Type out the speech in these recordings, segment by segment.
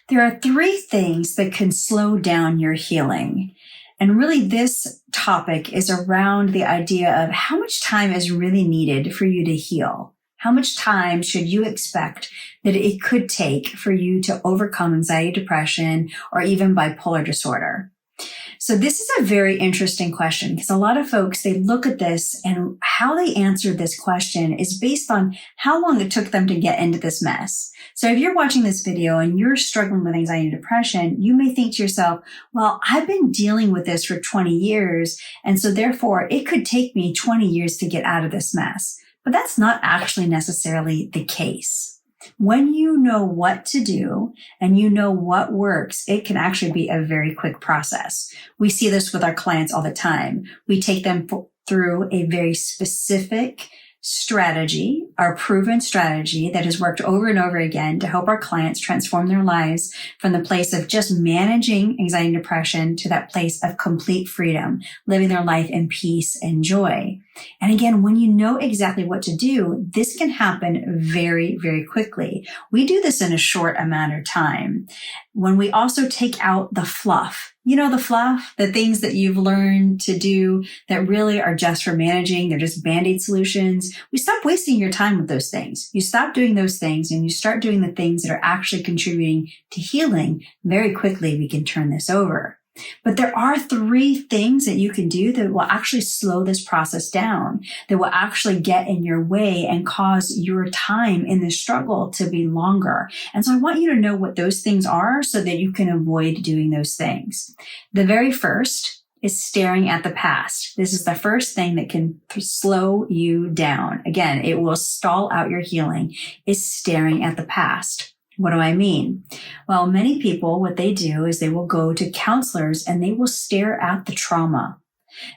There are three things that can slow down your healing. And really, this topic is around the idea of how much time is really needed for you to heal. How much time should you expect that it could take for you to overcome anxiety, depression, or even bipolar disorder? So this is a very interesting question because a lot of folks, they look at this and how they answer this question is based on how long it took them to get into this mess. So if you're watching this video and you're struggling with anxiety and depression, you may think to yourself, well, I've been dealing with this for 20 years. And so therefore it could take me 20 years to get out of this mess. But that's not actually necessarily the case. When you know what to do and you know what works, it can actually be a very quick process. We see this with our clients all the time. We take them through a very specific strategy, our proven strategy that has worked over and over again to help our clients transform their lives from the place of just managing anxiety and depression to that place of complete freedom, living their life in peace and joy. And again, when you know exactly what to do, this can happen very, very quickly. We do this in a short amount of time. When we also take out the fluff, the fluff, the things that you've learned to do that really are just for managing, they're just Band-Aid solutions. We stop wasting your time with those things. You stop doing those things and you start doing the things that are actually contributing to healing. Very quickly, we can turn this over. But there are three things that you can do that will actually slow this process down, that will actually get in your way and cause your time in the struggle to be longer. And so I want you to know what those things are so that you can avoid doing those things. The very first is staring at the past. This is the first thing that can slow you down. Again, it will stall out your healing, is staring at the past. What do I mean? Well, many people, what they do is they will go to counselors and they will stare at the trauma.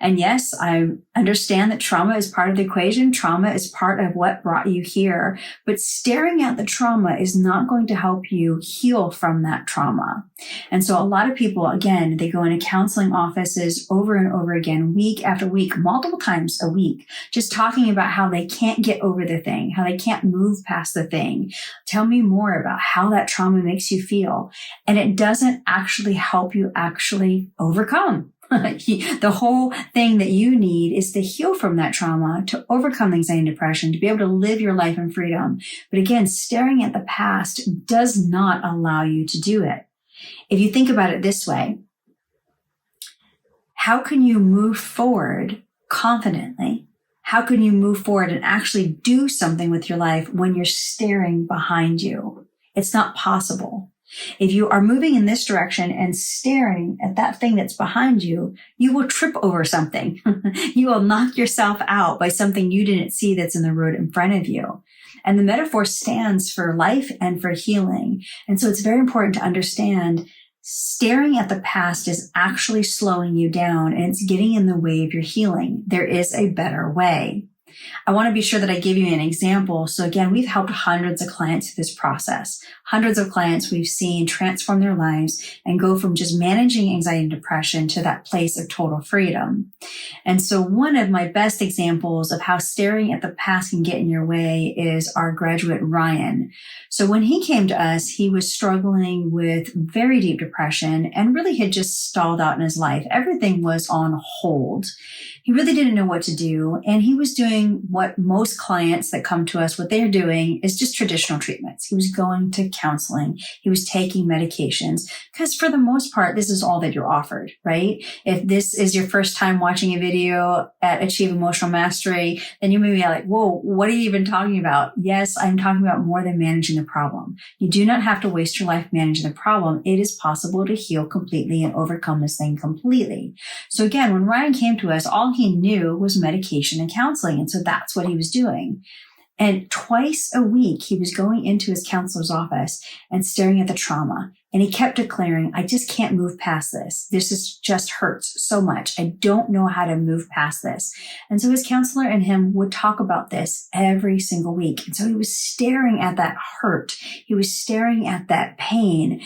And yes, I understand that trauma is part of the equation. Trauma is part of what brought you here. But staring at the trauma is not going to help you heal from that trauma. And so a lot of people, again, they go into counseling offices over and over again, week after week, multiple times a week, just talking about how they can't get over the thing, how they can't move past the thing. Tell me more about how that trauma makes you feel. And it doesn't actually help you actually overcome. The whole thing that you need is to heal from that trauma, to overcome anxiety and depression, to be able to live your life in freedom. But again, staring at the past does not allow you to do it. If you think about it this way, how can you move forward confidently? How can you move forward and actually do something with your life when you're staring behind you? It's not possible. If you are moving in this direction and staring at that thing that's behind you, you will trip over something. You will knock yourself out by something you didn't see that's in the road in front of you. And the metaphor stands for life and for healing. And so it's very important to understand staring at the past is actually slowing you down and it's getting in the way of your healing. There is a better way. I want to be sure that I give you an example. So again, we've helped hundreds of clients through this process. Hundreds of clients we've seen transform their lives and go from just managing anxiety and depression to that place of total freedom. And so one of my best examples of how staring at the past can get in your way is our graduate Ryan. So when he came to us, he was struggling with very deep depression and really had just stalled out in his life. Everything was on hold. He really didn't know what to do. And he was doing what most clients that come to us, what they're doing is just traditional treatments. He was going to counseling. He was taking medications because for the most part, this is all that you're offered, right? If this is your first time watching a video at Achieve Emotional Mastery, then you may be like, whoa, what are you even talking about? Yes, I'm talking about more than managing the problem. You do not have to waste your life managing the problem. It is possible to heal completely and overcome this thing completely. So again, when Ryan came to us, all he knew was medication and counseling. And so that's what he was doing. And twice a week, he was going into his counselor's office and staring at the trauma. And he kept declaring, I just can't move past this. This is just hurts so much. I don't know how to move past this. And so his counselor and him would talk about this every single week. And so he was staring at that hurt. He was staring at that pain,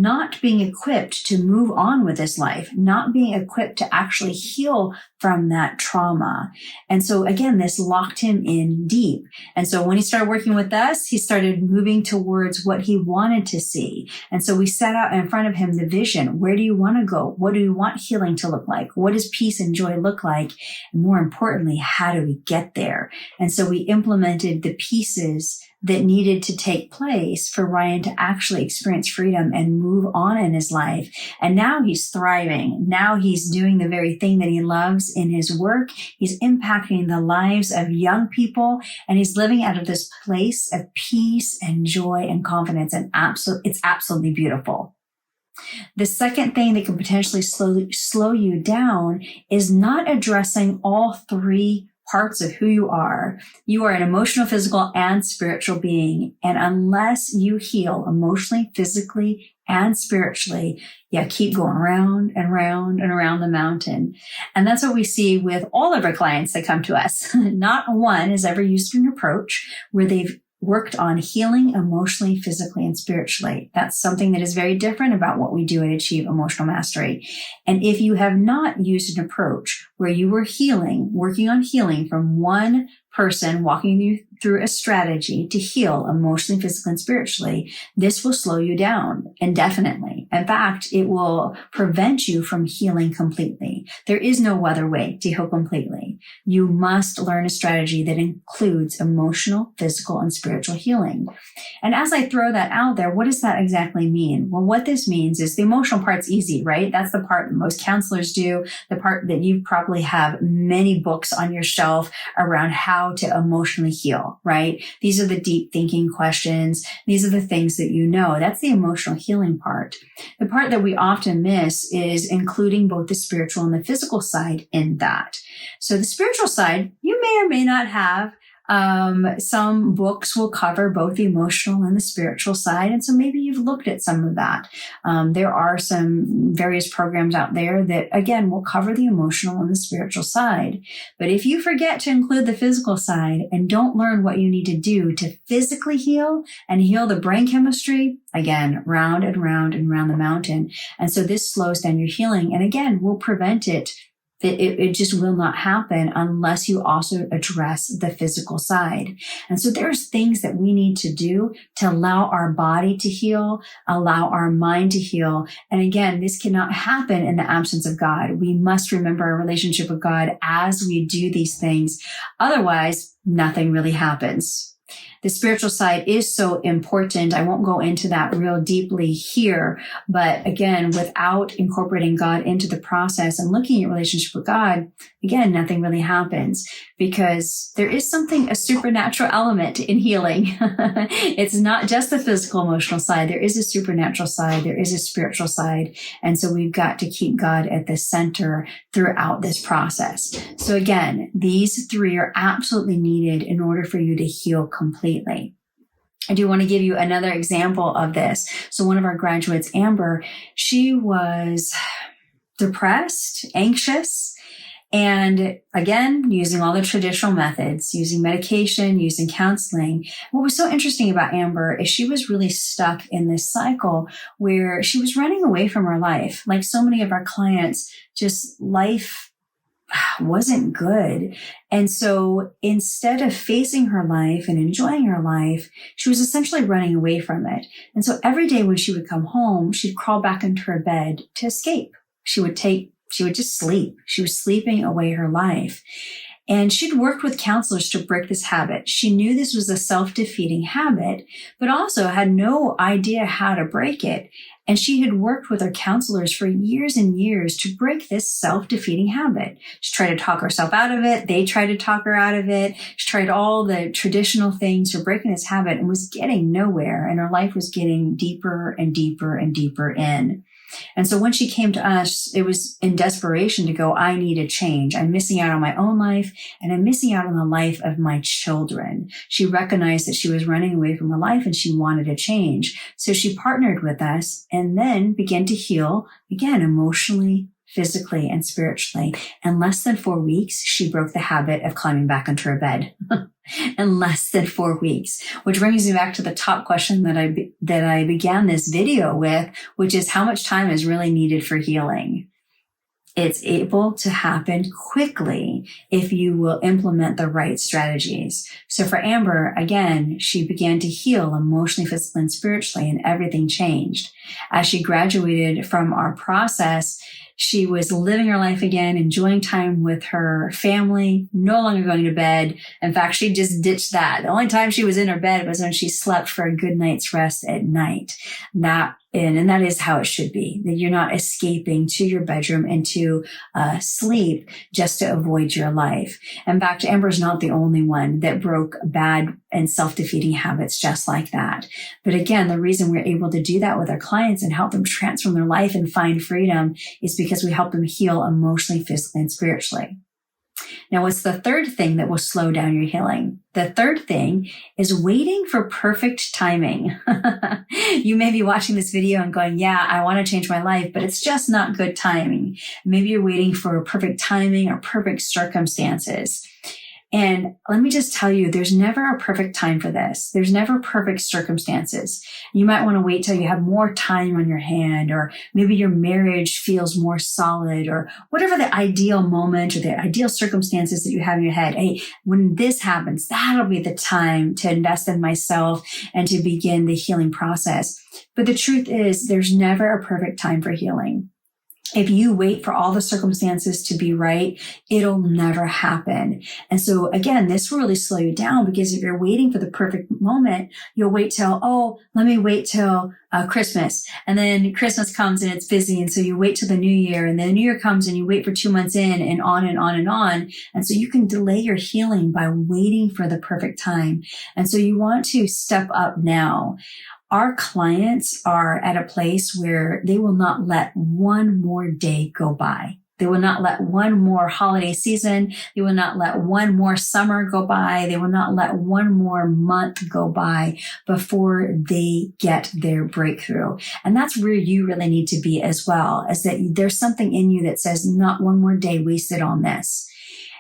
not being equipped to move on with his life, not being equipped to actually heal from that trauma. And so again, this locked him in deep. And so when he started working with us, he started moving towards what he wanted to see. And so we set out in front of him the vision. Where do you want to go? What do you want healing to look like? What does peace and joy look like? And more importantly, how do we get there? And so we implemented the pieces that needed to take place for Ryan to actually experience freedom and move on in his life. And now he's thriving. Now he's doing the very thing that he loves in his work. He's impacting the lives of young people, and he's living out of this place of peace and joy and confidence. And it's absolutely beautiful. The second thing that can potentially slow you down is not addressing all three parts of who you are. You are an emotional, physical, and spiritual being. And unless you heal emotionally, physically, and spiritually, keep going round and round and around the mountain. And that's what we see with all of our clients that come to us. Not one has ever used an approach where they've worked on healing emotionally, physically, and spiritually. That's something that is very different about what we do at Achieve Emotional Mastery. And if you have not used an approach where you were working on healing from one person, walking you through a strategy to heal emotionally, physically, and spiritually, this will slow you down indefinitely. In fact, it will prevent you from healing completely. There is no other way to heal completely. You must learn a strategy that includes emotional, physical, and spiritual healing. And as I throw that out there, what does that exactly mean? Well, what this means is the emotional part's easy, right? That's the part that most counselors do, the part that you probably have many books on your shelf around how to emotionally heal, right? These are the deep thinking questions. These are the things that you know. That's the emotional healing part. The part that we often miss is including both the spiritual and the physical side in that. So the spiritual side, you may or may not have. Some books will cover both the emotional and the spiritual side. And so maybe you've looked at some of that. There are some various programs out there that, again, will cover the emotional and the spiritual side. But if you forget to include the physical side and don't learn what you need to do to physically heal and heal the brain chemistry, again, round and round and round the mountain. And so this slows down your healing and, again, will prevent it. It just will not happen unless you also address the physical side. And so there's things that we need to do to allow our body to heal, allow our mind to heal. And again, this cannot happen in the absence of God. We must remember our relationship with God as we do these things. Otherwise, nothing really happens. The spiritual side is so important. I won't go into that real deeply here, but again, without incorporating God into the process and looking at your relationship with God, again, nothing really happens because there is a supernatural element in healing. It's not just the physical, emotional side. There is a supernatural side. There is a spiritual side. And so we've got to keep God at the center throughout this process. So again, these three are absolutely needed in order for you to heal completely. I do want to give you another example of this. So one of our graduates, Amber, she was depressed, anxious, and again, using all the traditional methods, using medication, using counseling. What was so interesting about Amber is she was really stuck in this cycle where she was running away from her life. Like so many of our clients, just life wasn't good. And so instead of facing her life and enjoying her life, she was essentially running away from it. And so every day when she would come home, she'd crawl back into her bed to escape. She would just sleep. She was sleeping away her life. And she'd worked with counselors to break this habit. She knew this was a self-defeating habit, but also had no idea how to break it. And she had worked with her counselors for years and years to break this self-defeating habit. She tried to talk herself out of it. They tried to talk her out of it. She tried all the traditional things for breaking this habit and was getting nowhere. And her life was getting deeper and deeper and deeper in. And so when she came to us, it was in desperation to go, I need a change. I'm missing out on my own life and I'm missing out on the life of my children. She recognized that she was running away from her life and she wanted a change. So she partnered with us and then began to heal, again, emotionally, physically and spiritually. In less than 4 weeks, she broke the habit of climbing back into her bed. In less than 4 weeks, which brings me back to the top question that I began this video with, which is how much time is really needed for healing? It's able to happen quickly if you will implement the right strategies. So for Amber, again, she began to heal emotionally, physically, and spiritually, and everything changed. As she graduated from our process, she was living her life again, enjoying time with her family, no longer going to bed. In fact, she just ditched that. The only time she was in her bed was when she slept for a good night's rest at night. And that is how it should be, that you're not escaping to your bedroom and to sleep just to avoid your life. In fact, Amber's not the only one that broke bad and self-defeating habits just like that. But again, the reason we're able to do that with our clients and help them transform their life and find freedom is because we help them heal emotionally, physically, and spiritually. Now, what's the third thing that will slow down your healing? The third thing is waiting for perfect timing. You may be watching this video and going, yeah, I want to change my life, but it's just not good timing. Maybe you're waiting for perfect timing or perfect circumstances. And let me just tell you, there's never a perfect time for this. There's never perfect circumstances. You might want to wait till you have more time on your hand, or maybe your marriage feels more solid, or whatever the ideal moment or the ideal circumstances that you have in your head. Hey, when this happens, that'll be the time to invest in myself and to begin the healing process. But the truth is, there's never a perfect time for healing. If you wait for all the circumstances to be right, it'll never happen. And so again, this will really slow you down, because if you're waiting for the perfect moment, you'll wait till, let me wait till Christmas. And then Christmas comes and it's busy. And so you wait till the new year, and then the new year comes and you wait for 2 months in, and on and on and on. And so you can delay your healing by waiting for the perfect time. And so you want to step up now. Our clients are at a place where they will not let one more day go by. They will not let one more holiday season. They will not let one more summer go by. They will not let one more month go by before they get their breakthrough. And that's where you really need to be as well, is that there's something in you that says not one more day wasted on this.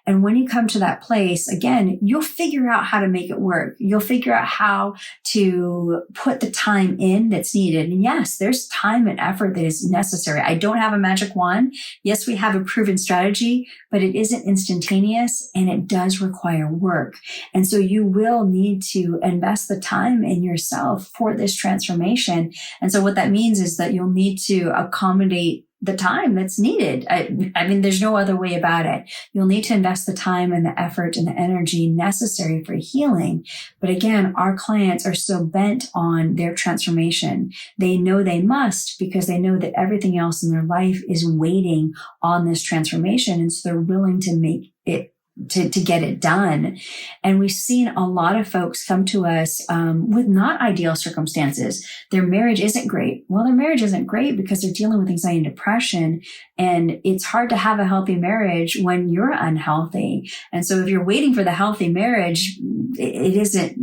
And when you come to that place, again, you'll figure out how to make it work. You'll figure out how to put the time in that's needed. And yes, there's time and effort that is necessary. I don't have a magic wand. Yes, we have a proven strategy, but it isn't instantaneous, and it does require work. And so you will need to invest the time in yourself for this transformation. And so what that means is that you'll need to accommodate the time that's needed. I mean, there's no other way about it. You'll need to invest the time and the effort and the energy necessary for healing. But again, our clients are so bent on their transformation. They know they must, because they know that everything else in their life is waiting on this transformation. And so they're willing to make it to get it done. And we've seen a lot of folks come to us with not ideal circumstances. Their marriage isn't great. Well, their marriage isn't great because they're dealing with anxiety and depression. And it's hard to have a healthy marriage when you're unhealthy. And so if you're waiting for the healthy marriage, it isn't,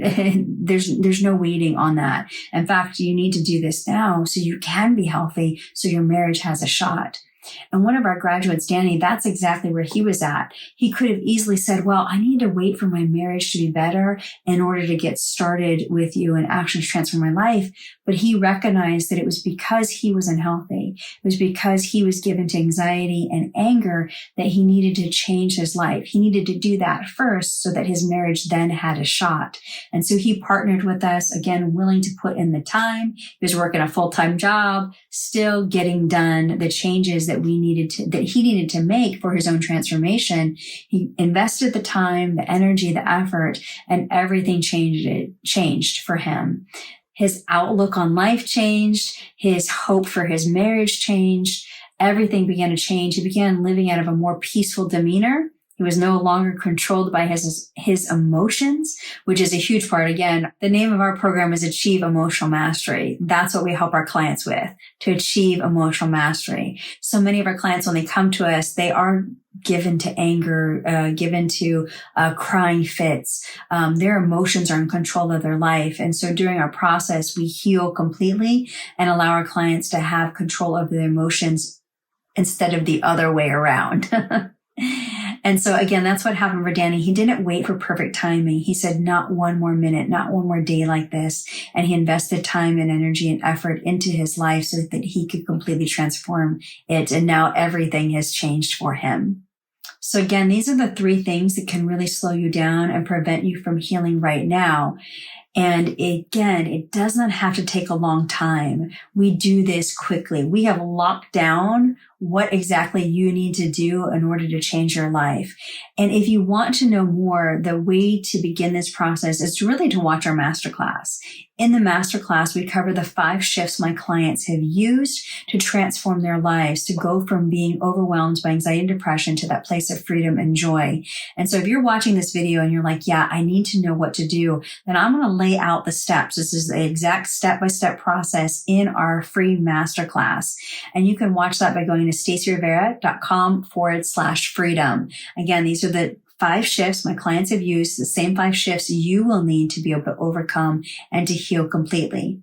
there's no waiting on that. In fact, you need to do this now so you can be healthy, so your marriage has a shot. And one of our graduates, Danny, that's exactly where he was at. He could have easily said, well, I need to wait for my marriage to be better in order to get started with you and actually transform my life. But he recognized that it was because he was unhealthy. It was because he was given to anxiety and anger that he needed to change his life. He needed to do that first so that his marriage then had a shot. And so he partnered with us, again, willing to put in the time. He was working a full-time job, still getting done the changes that he needed to make for his own transformation. He invested the time, the energy, the effort, and everything changed for him. His outlook on life changed. His hope for his marriage changed. Everything began to change. He began living out of a more peaceful demeanor. He was no longer controlled by his emotions, which is a huge part. Again, the name of our program is Achieve Emotional Mastery. That's what we help our clients with, to achieve emotional mastery. So many of our clients, when they come to us, they are given to anger, given to crying fits. Their emotions are in control of their life. And so during our process, we heal completely and allow our clients to have control over their emotions instead of the other way around. And so again, that's what happened for Danny. He didn't wait for perfect timing. He said, not one more minute, not one more day like this. And he invested time and energy and effort into his life so that he could completely transform it. And now everything has changed for him. So again, these are the 3 things that can really slow you down and prevent you from healing right now. And again, it does not have to take a long time. We do this quickly. We have locked down what exactly you need to do in order to change your life. And if you want to know more, the way to begin this process is really to watch our masterclass. In the masterclass, we cover the 5 shifts my clients have used to transform their lives, to go from being overwhelmed by anxiety and depression to that place of freedom and joy. And so if you're watching this video and you're like, yeah, I need to know what to do, then I'm going to lay out the steps. This is the exact step-by-step process in our free masterclass. And you can watch that by going to stacyrivera.com/freedom. Again, these are the 5 shifts my clients have used, the same 5 shifts you will need to be able to overcome and to heal completely.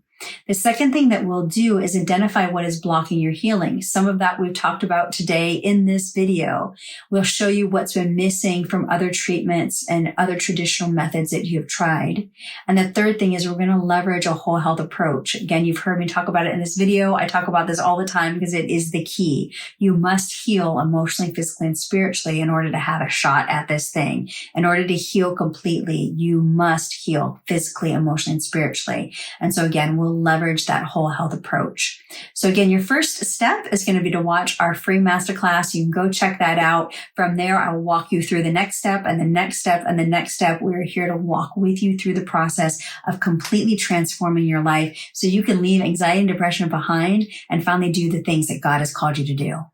The second thing that we'll do is identify what is blocking your healing. Some of that we've talked about today in this video. We'll show you what's been missing from other treatments and other traditional methods that you've tried. And the third thing is we're going to leverage a whole health approach. Again, you've heard me talk about it in this video. I talk about this all the time because it is the key. You must heal emotionally, physically, and spiritually in order to have a shot at this thing. In order to heal completely, you must heal physically, emotionally, and spiritually. And so again, we'll leverage that whole health approach. So again, your first step is going to be to watch our free masterclass. You can go check that out. From there, I'll walk you through the next step and the next step and the next step. We're here to walk with you through the process of completely transforming your life so you can leave anxiety and depression behind and finally do the things that God has called you to do.